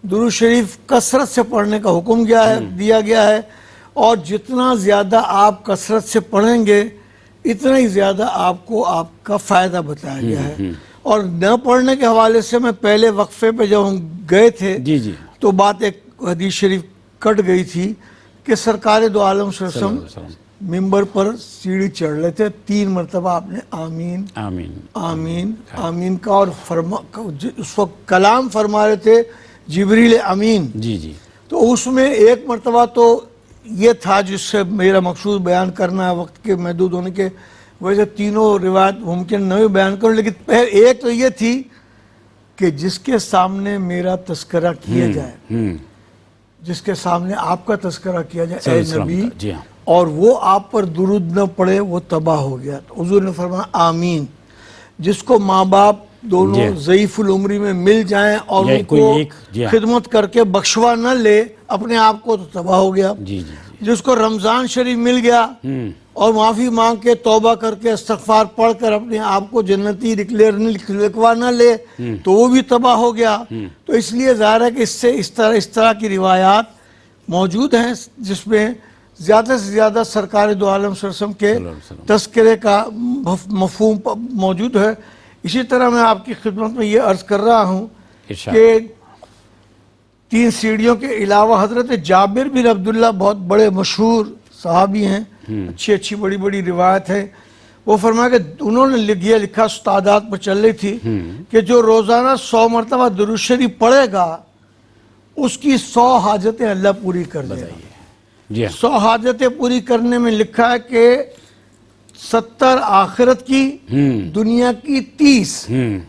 Speaker 2: درود شریف کثرت سے پڑھنے کا حکم دیا گیا ہے، اور جتنا زیادہ آپ کثرت سے پڑھیں گے اتنا ہی زیادہ آپ کو آپ کا فائدہ بتایا گیا ہے. اور نہ پڑھنے کے حوالے سے میں پہلے وقفے پہ جب ہم گئے تھے تو بات ایک حدیث شریف کٹ گئی تھی کہ سرکار دو عالم صلی اللہ علیہ وسلم ممبر پر سیڑھی چڑھ رہے تھے، 3 مرتبہ آپ نے آمین آمین آمین آمین کا، اور اس وقت کلام فرما رہے تھے جبریل امین. تو اس میں ایک مرتبہ تو یہ تھا جس سے میرا مقصود بیان کرنا ہے، وقت کے محدود ہونے کے وجہ سے تینوں روایت ممکن نہیں بیان کروں، لیکن ایک تو یہ تھی کہ جس کے سامنے میرا تذکرہ کیا جائے، جس کے سامنے آپ کا تذکرہ کیا جائے اے نبی، اور وہ آپ پر درود نہ پڑے وہ تباہ ہو گیا. تو حضور نے فرمایا آمین. جس کو ماں باپ دونوں ضعیف العمری میں مل جائیں اور ان کو خدمت کر کے بخشوا نہ لے اپنے آپ کو، تو تباہ ہو گیا۔ جس کو رمضان شریف مل گیا اور معافی مانگ کے توبہ کر کے استغفار پڑھ کر اپنے آپ کو جنتی لکھوا نہ لے تو وہ بھی تباہ ہو گیا۔ تو اس لیے ظاہر ہے کہ اس طرح کی روایات موجود ہیں جس میں زیادہ سے زیادہ سرکار دو عالم صلی اللہ علیہ وسلم کے تذکرے کا مفہوم موجود ہے۔ اسی طرح میں آپ کی خدمت میں یہ عرض کر رہا ہوں کہ 3 سیڑھیوں کے علاوہ حضرت جابر بن عبداللہ بہت بڑے مشہور صحابی ہیں، اچھی بڑی روایت ہے۔ وہ فرمایا کہ انہوں نے لکھا استادات پر چل رہی تھی کہ جو روزانہ 100 مرتبہ درود شریف پڑھے گا اس کی 100 حاجتیں اللہ پوری کر دے گا۔ 100 حاجتیں پوری کرنے میں لکھا ہے کہ 70 آخرت کی، دنیا کی 30۔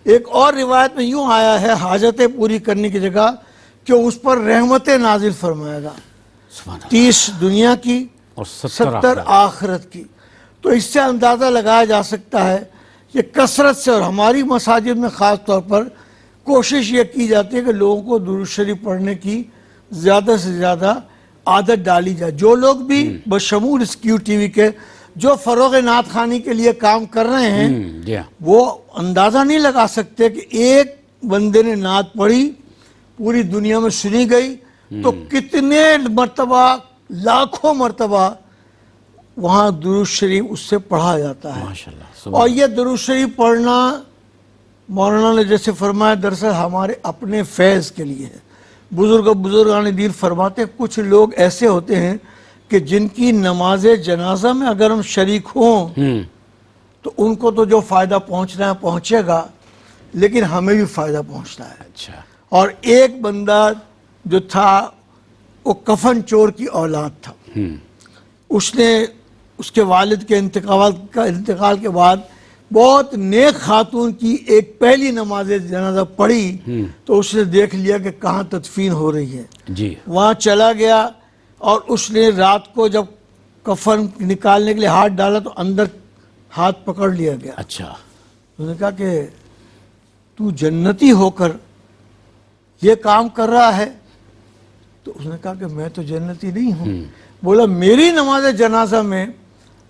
Speaker 2: ایک اور روایت میں یوں آیا ہے حاجتیں پوری کرنے کی جگہ کہ اس پر رحمتیں نازل فرمائے گا، 30 دنیا کی اور 70 آخرت کی۔ تو اس سے اندازہ لگایا جا سکتا ہے کہ کثرت سے، اور ہماری مساجد میں خاص طور پر کوشش یہ کی جاتی ہے کہ لوگوں کو درود شریف پڑھنے کی زیادہ سے زیادہ عادت ڈالی جائے۔ جو لوگ بھی بشمول اس کیو ٹی وی کے جو فروغ نعت خوانی کے لیے کام کر رہے ہیں وہ اندازہ نہیں لگا سکتے کہ ایک بندے نے نعت پڑھی، پوری دنیا میں سنی گئی، تو کتنے مرتبہ، لاکھوں مرتبہ وہاں درود شریف اس سے پڑھا جاتا ہے۔ اور یہ درود شریف پڑھنا مولانا نے جیسے فرمایا دراصل ہمارے اپنے فیض کے لیے ہے۔ بزرگان دین فرماتے کچھ لوگ ایسے ہوتے ہیں کہ جن کی نماز جنازہ میں اگر ہم شریک ہوں تو ان کو تو جو فائدہ پہنچنا ہے پہنچے گا، لیکن ہمیں بھی فائدہ پہنچنا ہے۔ اور ایک بندہ جو تھا وہ کفن چور کی اولاد تھا، اس نے اس کے والد کے انتقال کے بعد بہت نیک خاتون کی ایک پہلی نماز جنازہ پڑھی تو اس نے دیکھ لیا کہ کہاں تدفین ہو رہی ہے، وہاں چلا گیا اور اس نے رات کو جب کفن نکالنے کے لیے ہاتھ ڈالا تو اندر ہاتھ پکڑ لیا گیا۔ اس نے کہا کہ تو جنتی ہو کر یہ کام کر رہا ہے؟ تو اس نے کہا کہ میں تو جنتی نہیں ہوں۔ بولا میری نماز جنازہ میں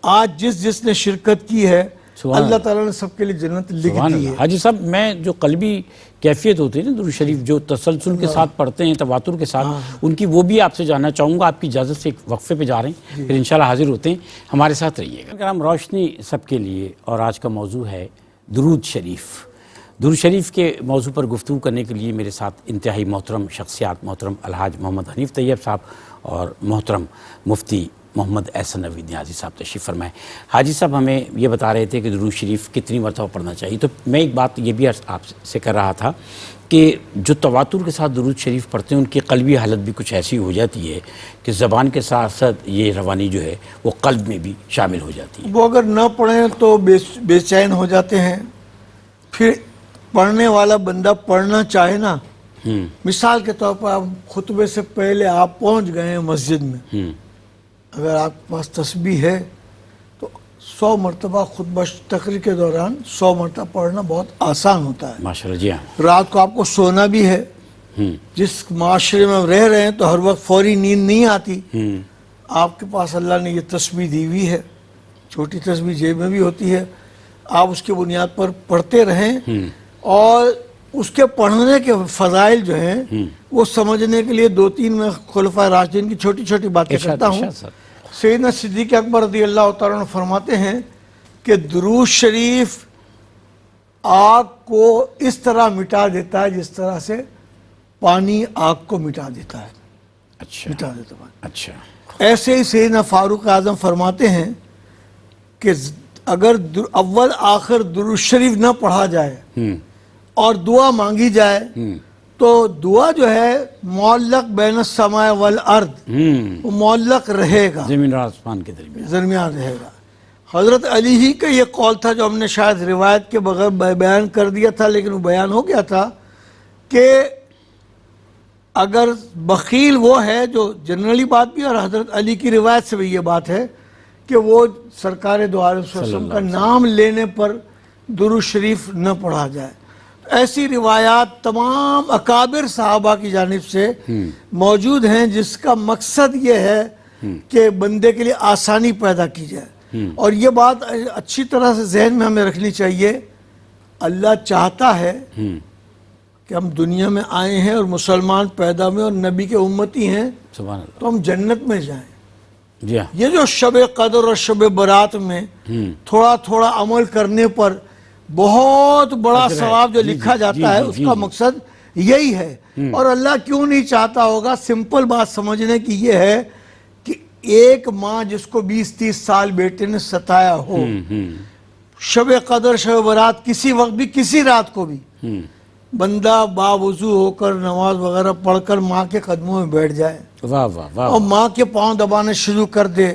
Speaker 2: آج جس نے شرکت کی ہے اللہ تعالیٰ نے سب کے لیے جنت لکھ دی ہے۔
Speaker 1: حاجی صاحب میں جو قلبی کیفیت ہوتی ہے نا درود شریف جو تسلسل کے ساتھ پڑھتے ہیں، تواتر کے ساتھ، ان کی وہ بھی آپ سے جاننا چاہوں گا۔ آپ کی اجازت سے ایک وقفے پہ جا رہے ہیں، پھر انشاءاللہ حاضر ہوتے ہیں، ہمارے ساتھ رہیے گا۔ کرام روشنی سب کے لیے، اور آج کا موضوع ہے درود شریف۔ درود شریف کے موضوع پر گفتگو کرنے کے لیے میرے ساتھ انتہائی محترم شخصیات، محترم الحاج محمد حنیف طیب صاحب اور محترم مفتی محمد احسن نوید نیازی صاحب تشریف فرمائے۔ حاجی صاحب ہمیں یہ بتا رہے تھے کہ درود شریف کتنی مرتبہ پڑھنا چاہیے، تو میں ایک بات یہ بھی آپ سے کر رہا تھا کہ جو تواتر کے ساتھ درود شریف پڑھتے ہیں ان کی قلبی حالت بھی کچھ ایسی ہو جاتی ہے کہ زبان کے ساتھ ساتھ یہ روانی جو ہے وہ قلب میں بھی شامل ہو جاتی ہے۔
Speaker 2: وہ اگر نہ پڑھیں تو بے چین ہو جاتے ہیں، پھر پڑھنے والا بندہ پڑھنا چاہے نا، مثال کے طور پر آپ خطبے سے پہلے آپ پہنچ گئے ہیں مسجد میں، اگر آپ کے پاس تسبیح ہے تو 100 مرتبہ خطبہ تقریر کے دوران 100 مرتبہ پڑھنا بہت آسان ہوتا ہے۔
Speaker 1: ماشاءاللہ جی ہاں۔
Speaker 2: رات کو آپ کو سونا بھی ہے، جس معاشرے میں رہ رہے ہیں تو ہر وقت فوری نیند نہیں آتی، آپ کے پاس اللہ نے یہ تسبیح دی ہوئی ہے، چھوٹی تسبیح جیب میں بھی ہوتی ہے، آپ اس کی بنیاد پر پڑھتے رہیں، اور اس کے پڑھنے کے فضائل جو ہیں وہ سمجھنے کے لیے 2-3 میں خلفائے راشدین کی چھوٹی چھوٹی باتیں کرتا ہوں۔ سیدنا صدیق اکبر رضی اللہ تعالیٰ عنہ فرماتے ہیں کہ درود شریف آگ کو اس طرح مٹا دیتا ہے جس طرح سے پانی آگ کو مٹا دیتا ہے، مٹا دیتا ہے۔
Speaker 1: اچھا،
Speaker 2: ایسے ہی سیدنا فاروق اعظم فرماتے ہیں کہ اگر اول آخر درود شریف نہ پڑھا جائے اور دعا مانگی جائے تو دعا جو ہے معلق بین السماء والارض، وہ معلق رہے گا،
Speaker 1: زمین اور آسمان کے
Speaker 2: درمیان رہے گا۔ حضرت علی ہی کا یہ قول تھا جو ہم نے شاید روایت کے بغیر بیان کر دیا تھا، لیکن وہ بیان ہو گیا تھا کہ اگر بخیل وہ ہے، جو جنرلی بات بھی، اور حضرت علی کی روایت سے بھی یہ بات ہے کہ وہ سرکار دو عالم صلی اللہ علیہ وسلم کا نام لینے پر درود شریف نہ پڑھا جائے، ایسی روایات تمام اکابر صحابہ کی جانب سے موجود ہیں جس کا مقصد یہ ہے کہ بندے کے لیے آسانی پیدا کی جائے. اور یہ بات اچھی طرح سے ذہن میں ہمیں رکھنی چاہیے، اللہ چاہتا ہے کہ ہم دنیا میں آئے ہیں اور مسلمان پیدا ہوئے اور نبی کے امتی ہیں
Speaker 1: سبحان اللہ.
Speaker 2: تو ہم جنت میں جائیں.
Speaker 1: جی ہاں.
Speaker 2: یہ جو شب قدر اور شب برات میں تھوڑا تھوڑا عمل کرنے پر بہت بڑا ثواب جو لکھا جاتا ہے، اس کا مقصد یہی ہے. اور اللہ کیوں نہیں چاہتا ہوگا؟ سمپل بات سمجھنے کی یہ ہے کہ ایک ماں جس کو 20-30 سال بیٹے نے ستایا ہو، شب قدر شب برات کسی وقت بھی کسی رات کو بھی بندہ باوضو ہو کر نماز وغیرہ پڑھ کر ماں کے قدموں میں بیٹھ جائے
Speaker 1: واہ واہ واہ.
Speaker 2: اور ماں کے پاؤں دبانے شروع کر دے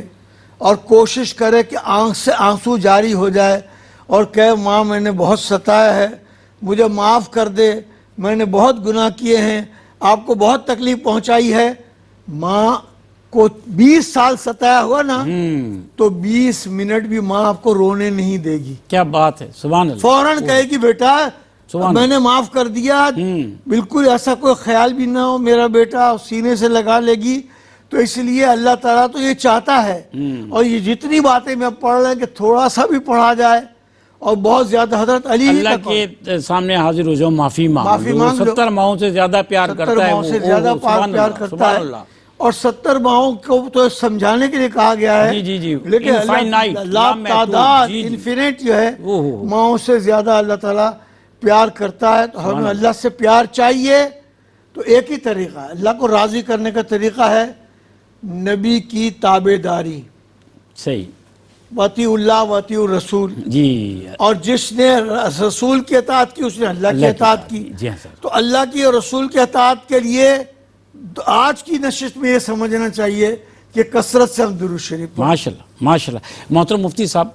Speaker 2: اور کوشش کرے کہ آنکھ سے آنسو جاری ہو جائے اور کہے ماں میں نے بہت ستایا ہے، مجھے معاف کر دے، میں نے بہت گناہ کیے ہیں، آپ کو بہت تکلیف پہنچائی ہے. ماں کو 20 سال ستایا ہوا نا تو 20 منٹ بھی ماں آپ کو رونے نہیں دے گی.
Speaker 1: کیا بات ہے. سبحان اللہ.
Speaker 2: فوراً کہے کہ بیٹا میں نے معاف کر دیا، بالکل ایسا کوئی خیال بھی نہ ہو، میرا بیٹا سینے سے لگا لے گی. تو اس لیے اللہ تعالیٰ تو یہ چاہتا ہے. اور یہ جتنی باتیں میں پڑھ رہے ہیں کہ تھوڑا سا بھی پڑھا جائے اور بہت زیادہ حضرت علی
Speaker 1: اللہ کے سامنے حاضر ہو جاؤ، معافی مانگ لو. 70 ماہوں سے زیادہ پیار کرتا ہے،
Speaker 2: 70 ماہوں سے زیادہ پیار کرتا ہے. اور 70 ماہوں کو تو سمجھانے کے لیے کہا گیا ہے.
Speaker 1: جی جی.
Speaker 2: لیکن اللہ تعداد انفینٹ جو ہے ماہوں سے زیادہ اللہ تعالیٰ پیار کرتا ہے. تو ہمیں اللہ سے پیار چاہیے تو ایک ہی طریقہ ہے، اللہ کو راضی کرنے کا طریقہ ہے نبی کی تابع داری.
Speaker 1: صحیح.
Speaker 2: وَأَطِیعُوا اللَّهَ وَأَطِیعُوا الرَّسُولَ.
Speaker 1: جی.
Speaker 2: اور جس نے رسول کی اطاعت کی اس نے اللہ کی اطاعت کی.
Speaker 1: جی ہاں سر.
Speaker 2: تو اللہ کی اور رسول کی اطاعت کے لیے آج کی نشست میں یہ سمجھنا چاہیے کہ کثرت سے ہم درود شریف پڑھیں.
Speaker 1: ماشاءاللہ ماشاءاللہ. محترم مفتی صاحب،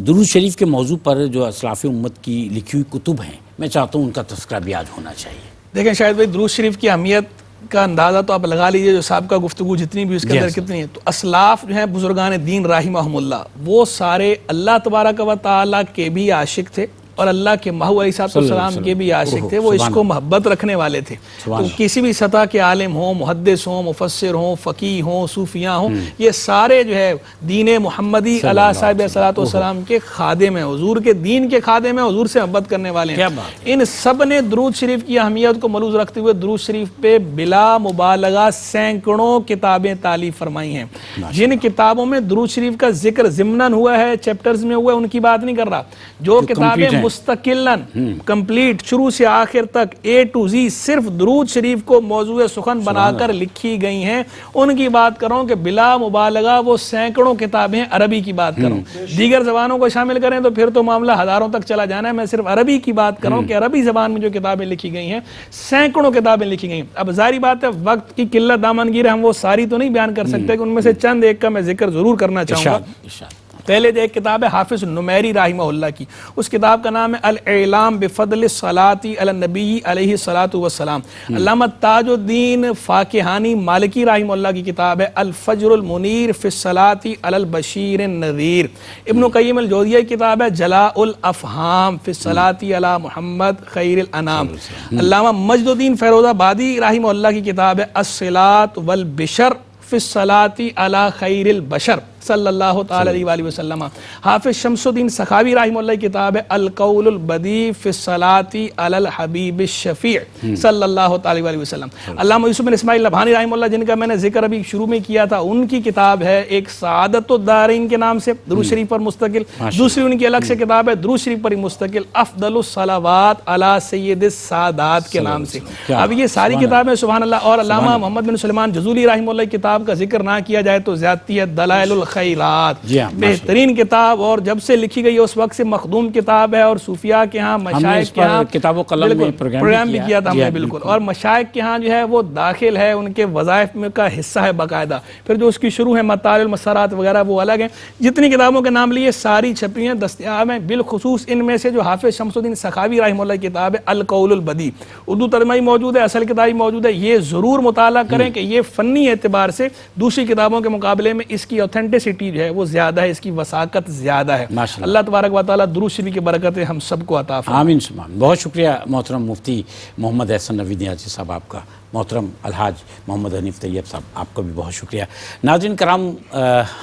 Speaker 1: درود شریف کے موضوع پر جو اسلاف امت کی لکھی ہوئی کتب ہیں، میں چاہتا ہوں ان کا تذکرہ بھی آج ہونا چاہیے.
Speaker 3: دیکھیں شاید بھائی، درود شریف کی اہمیت کا اندازہ تو آپ لگا لیجئے، جو سابقہ گفتگو جتنی بھی اس کے اندر کتنی ہے. تو اسلاف جو ہیں بزرگان دین رحمہم اللہ، وہ سارے اللہ تبارک و تعالیٰ کے بھی عاشق تھے اور اللہ کے محبوب علیہ السلام کے بھی عاشق تھے. وہ عشق و محبت رکھنے والے تھے. تو کسی بھی سطح کے عالم ہوں، محدث ہوں، مفسر ہوں، فقیہ ہوں، صوفیاء ہوں، یہ سارے جو ہے دین محمدی علیہ صاحب صلاۃ والسلام کے خادم ہیں، حضور کے دین کے خادم ہیں، حضور سے محبت کرنے والے ہیں. ان سب نے درود شریف کی اہمیت کو ملحوظ رکھتے ہوئے درود شریف پہ بلا مبالغہ سینکڑوں کتابیں تالیف فرمائی ہیں. جن کتابوں میں درود شریف کا ذکر ضمناً ہوا ہے، چیپٹرز میں ہوا ہے، ان کی بات نہیں کر رہا. جو کتابیں مستقلاً کمپلیٹ شروع سے آخر تک A to Z صرف درود شریف کو موضوع سخن بنا کر لکھی گئی ہیں، ان کی بات کروں کہ بلا مبالغہ وہ سینکڑوں کتابیں. عربی کی بات کروں، دیگر زبانوں کو شامل کریں تو پھر تو معاملہ ہزاروں تک چلا جانا ہے. میں صرف عربی کی بات کروں کہ عربی زبان میں جو کتابیں لکھی گئی ہیں، سینکڑوں کتابیں لکھی گئی ہیں. اب ظاہری بات ہے وقت کی قلت دامنگیر، ہم وہ ساری تو نہیں بیان کر سکتے کہ ان میں سے چند ایک کا میں ذکر ضرور کرنا چاہوں گا. پہلے ایک کتاب ہے حافظ نمیری رحمہ اللہ کی، اس کتاب کا نام ہے الاعلام بفضل الصلاۃ علی النبی علیہ الصلاۃ والسلام. علامہ تاج الدین فاکہانی مالکی رحمہ اللہ کی کتاب ہے الفجر المنیر فی الصلاۃ علی البشیر النذیر. ابن قیم الجوزیہ کی کتاب ہے جلاء الافہام فی الصلاۃ علی محمد خیر الانام. علامہ مجد الدین فیروز آبادی رحمہ اللہ کی کتاب ہے الصلاۃ والبشر فی الصلاۃ علی خیر البشر صلی اللہ تعالی علیہ وآلہ وسلم. حافظ شمس الدین سخاوی رحمہ اللہ کی کتاب ہے القول البدیع فی الصلاۃ علی الحبیب الشفیع صلی اللہ تعالی علیہ وسلم. علامہ یوسف بن اسماعیل نبہانی رحمہ اللہ، جن کا میں نے ذکر ابھی شروع میں کیا تھا، ان کی کتاب ہے ایک سعادت الدارین کے نام سے درود شریف پر مستقل. دوسری ان کی الگ سے کتاب ہے درود شریف پر مستقل افضل الصلوات علی سید السادات کے نام سے. اب یہ ساری کتابیں سبحان اللہ. اور علامہ محمد بن سلیمان جزولی رحمہ اللہ کی کتاب کا ذکر نہ کیا جائے تو زیادتی ہے. دلائل خیرات بہترین کتاب، اور جب سے لکھی گئی اس وقت سے مخدوم کتاب ہے. اور صوفیاء کے ہاں، مشائخ کے ہاں
Speaker 1: کتاب و قلم میں
Speaker 3: پروگرام بھی کیا تھا ہم نے بالکل. اور مشائخ کے ہاں جو ہے وہ داخل ہے، ان کے وظائف میں کا حصہ ہے باقاعدہ. پھر جو اس کی شروع ہے مطالع المسارات وغیرہ وہ الگ ہیں. جتنی کتابوں کے نام لیے ساری چھپی ہیں، دستیاب ہیں. بالخصوص ان میں سے جو حافظ شمس الدین سخاوی رحمہ اللہ کی کتاب ہے القول البدیع، اردو ترجمہ موجود ہے، اصل کتاب موجود ہے. یہ ضرور مطالعہ کریں کہ یہ فنی اعتبار سے دوسری کتابوں کے مقابلے میں اس کی اوتھینٹسٹی کیپیسٹی جو ہے وہ زیادہ ہے، اس کی وساقت زیادہ ہے.
Speaker 1: ماشاءاللہ.
Speaker 3: اللہ تبارک و تعالیٰ درود شریف کی برکتیں ہم سب کو عطا فرمائے.
Speaker 1: آمین سبحان. بہت شکریہ محترم مفتی محمد احسن نوید نیازی صاحب آپ کا. محترم الحاج محمد حنیف طیب صاحب آپ کا بھی بہت شکریہ. ناظرین کرام،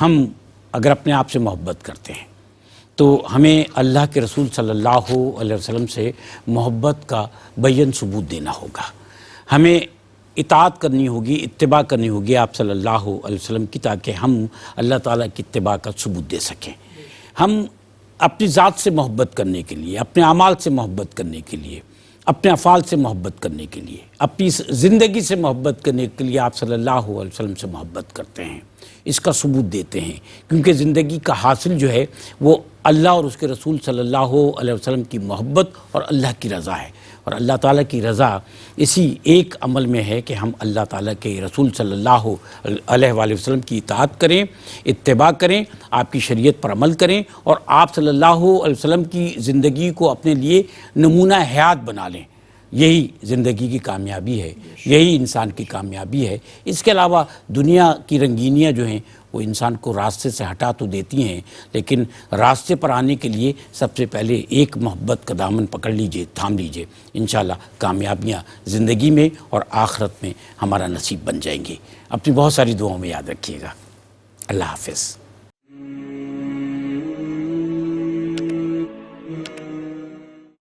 Speaker 1: ہم اگر اپنے آپ سے محبت کرتے ہیں تو ہمیں اللہ کے رسول صلی اللہ علیہ وسلم سے محبت کا بین ثبوت دینا ہوگا. ہمیں اطاعت کرنی ہوگی، اتباع کرنی ہوگی آپ صلی اللہ علیہ وسلم کی، تاکہ ہم اللہ تعالیٰ کی اتباع کا ثبوت دے سکیں. ہم اپنی ذات سے محبت کرنے کے لیے، اپنے اعمال سے محبت کرنے کے لیے، اپنے افعال سے محبت کرنے کے لیے، اپنی زندگی سے محبت کرنے کے لیے آپ صلی اللہ علیہ وسلم سے محبت کرتے ہیں، اس کا ثبوت دیتے ہیں. کیونکہ زندگی کا حاصل جو ہے وہ اللہ اور اس کے رسول صلی اللہ علیہ وسلم کی محبت اور اللہ کی رضا ہے. اور اللہ تعالیٰ کی رضا اسی ایک عمل میں ہے کہ ہم اللہ تعالیٰ کے رسول صلی اللہ علیہ وآلہ وسلم کی اطاعت کریں، اتباع کریں، آپ کی شریعت پر عمل کریں، اور آپ صلی اللہ علیہ وسلم کی زندگی کو اپنے لیے نمونہ حیات بنا لیں. یہی زندگی کی کامیابی ہے، یہی انسان کی کامیابی ہے. اس کے علاوہ دنیا کی رنگینیاں جو ہیں وہ انسان کو راستے سے ہٹا تو دیتی ہیں، لیکن راستے پر آنے کے لیے سب سے پہلے ایک محبت کا دامن پکڑ لیجئے، تھام لیجئے. انشاءاللہ کامیابیاں زندگی میں اور آخرت میں ہمارا نصیب بن جائیں گی. اپنی بہت ساری دعاؤں میں یاد رکھیے گا. اللہ حافظ.